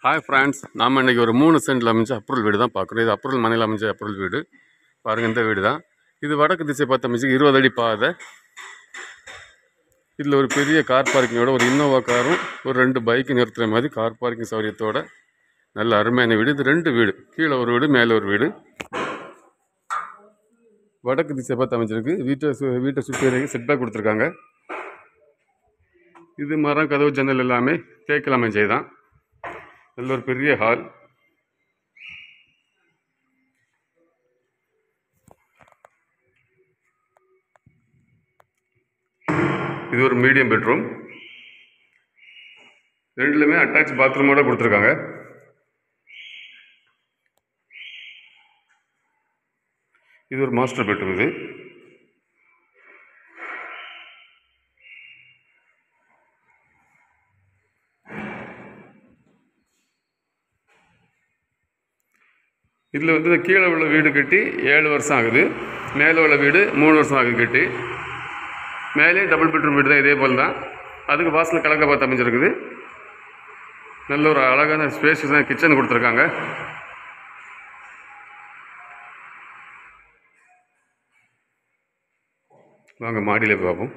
Hi friends, நாம் இன்றைக்கி ஒரு 3 சென்டில் அமைஞ்ச அப்ரூவல் வீடு தான் பார்க்குறோம். இது அப்ரூவல் மனையில் அமைஞ்ச அப்ரூவல் வீடு. பாருங்கள், இந்த வீடு தான். இது வடக்கு திசை பார்த்து அமைச்சு 20 அடி பாதை. இதில் ஒரு பெரிய கார் பார்க்கிங்கோட ஒரு இன்னோவா காரும் ஒரு 2 பைக்கு நிறுத்துகிற மாதிரி கார் பார்க்கிங் சௌகரியத்தோட நல்ல அருமையான வீடு. இது 2 வீடு, கீழே ஒரு வீடு, மேலே ஒரு வீடு. வடக்கு திசை பார்த்து அமைச்சிருக்கு. வீட்டை சுற்றி செட்பேக் கொடுத்துருக்காங்க. இது மரம், கதவு, ஜன்னல் எல்லாமே தேக்கில் அமைஞ்சது தான். நல்ல ஒரு பெரிய ஹால். இது ஒரு மீடியம் பெட்ரூம். ரெண்டுலையுமே அட்டாச் பாத்ரூமோட கொடுத்துருக்காங்க. இது ஒரு மாஸ்டர் பெட்ரூம். இது இதில் வந்து கீழே உள்ள வீடு கட்டி 7 வருஷம் ஆகுது. மேலே உள்ள வீடு 3 வருஷம் ஆகுது கட்டி. மேலே டபுள் பெட்ரூம் வீடு தான், இதே போல் தான். அதுக்கு வாசல் கிழக்க பார்த்து அமைஞ்சிருக்குது. நல்ல ஒரு அழகான ஸ்பேஷியஸான கிச்சன் கொடுத்துருக்காங்க. வாங்க மாடியில் பார்ப்போம்.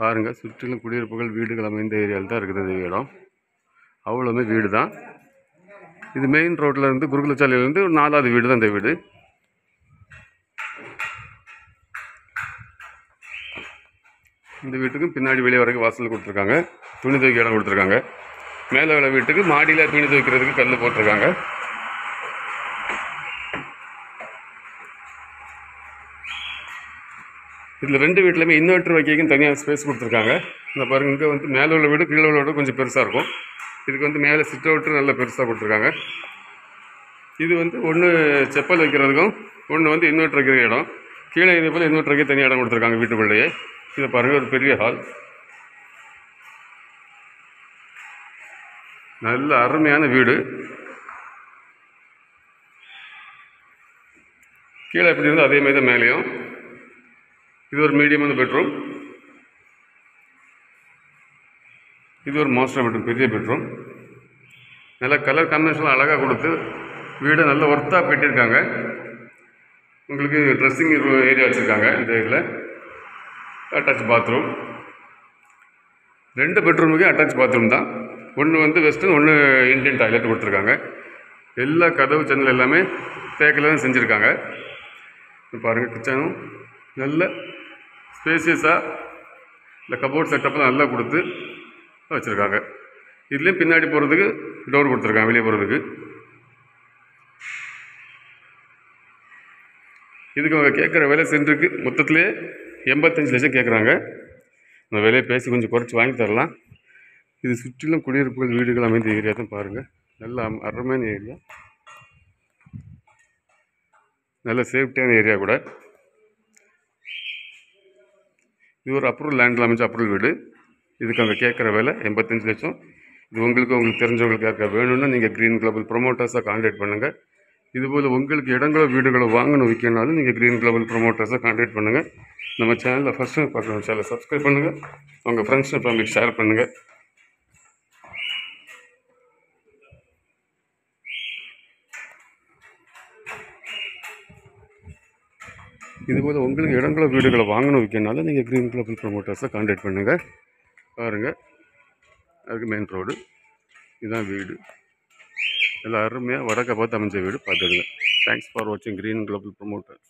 பாருங்கள், சுற்றிலும் குடியிருப்புகள், வீடுகள் அமைந்த ஏரியாவில் தான் இருக்குது இந்த இடம். அவ்வளோமே வீடு தான். இது மெயின் ரோட்டில் இருந்து குருகுலச்சாலையிலேருந்து ஒரு 4வது வீடு தான் இந்த வீடு. இந்த வீட்டுக்கு பின்னாடி வெளியே வரைக்கும் வாசல் கொடுத்துருக்காங்க. துணி துவைக்க இடம் கொடுத்துருக்காங்க. மேலே உள்ள வீட்டுக்கு மாடியில் துணி துவைக்கிறதுக்கு கல் போட்டிருக்காங்க. இதில் 2 வீட்லையுமே இன்வெர்டர் வைக்கிறதுக்கு தனியாக ஸ்பேஸ் கொடுத்துருக்காங்க. இந்த பாருங்கள், இங்கே வந்து மேலே உள்ள வீடு கீழே உள்ள வீடு கொஞ்சம் பெருசாக இருக்கும். இதுக்கு வந்து மேலே சிட் அவுட்டு நல்லா பெருசாக கொடுத்துருக்காங்க. இது வந்து ஒன்று செப்பல் வைக்கிறதுக்கும், ஒன்று வந்து இன்வெர்டர் வைக்கிற இடம். கீழே இதே போல் இன்வெர்டர் வைக்க தனியாக இடம் கொடுத்துருக்காங்க வீட்டுக்குள்ளேயே. இதை பாருங்கள், ஒரு பெரிய ஹால். நல்ல அருமையான வீடு. கீழே எப்படி இருந்தோ அதே மாதிரி தான் மேலேயும். இது ஒரு மீடியமான பெட்ரூம். இது ஒரு மாஸ்டர் பெட்ரூம், பெரிய பெட்ரூம். நல்ல கலர் காம்பினேஷன்லாம் அழகாக கொடுத்து வீடை நல்ல ஒர்த்தாக கட்டியிருக்காங்க. உங்களுக்கு ட்ரெஸ்ஸிங் ஏரியா வச்சுருக்காங்க. இந்த ஏரியாவில் அட்டாச் பாத்ரூம். 2 பெட்ரூமுக்கு அட்டாச் பாத்ரூம் தான். ஒன்று வந்து வெஸ்டர்ன், ஒன்று இந்தியன் டாய்லெட் கொடுத்துருக்காங்க. எல்லா கதவு ஜன்னல் எல்லாமே தேக்கில் தான் செஞ்சுருக்காங்க. பாருங்கள், கிச்சனும் நல்ல ஸ்பேசியஸாக இந்த கபோர்ட் செட்டப்லாம் நல்லா கொடுத்து வச்சுருக்காங்க. இதுலேயும் பின்னாடி போகிறதுக்கு டோர் கொடுத்துருக்காங்க, வெளியே போகிறதுக்கு. இதுக்கு அவங்க கேட்குற விலை சென்ட்டுக்கு மொத்தத்திலே 85 லட்சம் கேட்குறாங்க. அந்த விலையை பேசி கொஞ்சம் குறைச்சி வாங்கி தரலாம். இது சுற்றிலும் குடியிருப்புகள், வீடுகள் அமைந்த ஏரியா தான். பாருங்கள், நல்ல அருமையான ஏரியா, நல்ல சேஃப்டியான ஏரியா கூட. இது ஒரு அப்ரூவல் லேண்டில் அமைச்ச அப்ரூவல் வீடு. இதுக்கு அவங்க கேட்குற விலை 85 லட்சம். இது உங்களுக்கு தெரிஞ்சவங்களுக்கு யாருக்கா வேணும்னா நீங்கள் க்ரீன் குளோபல் ப்ரொமோட்டர்ஸாக கான்டாக்ட் பண்ணுங்கள். இதுபோல் உங்களுக்கு இடங்களோ வீடுகளோ வாங்கணும் விற்கனாலும் நீங்கள் க்ரீன் குளோபல் ப்ரொமோட்டர்ஸாக கான்டாக்ட் பண்ணுங்கள். நம்ம சேனலில் ஃபஸ்ட்டு பார்க்குறோம், சேனலை சப்ஸ்கிரைப் பண்ணுங்கள். உங்கள் ஃப்ரெண்ட்ஸ் அண்ட் ஃபேமிலிக்கு ஷேர் பண்ணுங்கள். இதுபோல் உங்களுக்கு இடங்களோ வீடுகளை வாங்கணும் விற்கனாலும் நீங்கள் க்ரீன் குளோபல் ப்ரொமோட்டர்ஸை கான்டாக்ட் பண்ணுங்கள். பாருங்கள், அதுக்கு மெயின் ரோடு. இதுதான் வீடு. எல்லாம் அருமையாக வடக்க பார்த்து அமைஞ்ச வீடு. பார்த்துடுங்க. தேங்க்ஸ் ஃபார் வாட்சிங் க்ரீன் குளோபல் ப்ரொமோட்டர்ஸ்.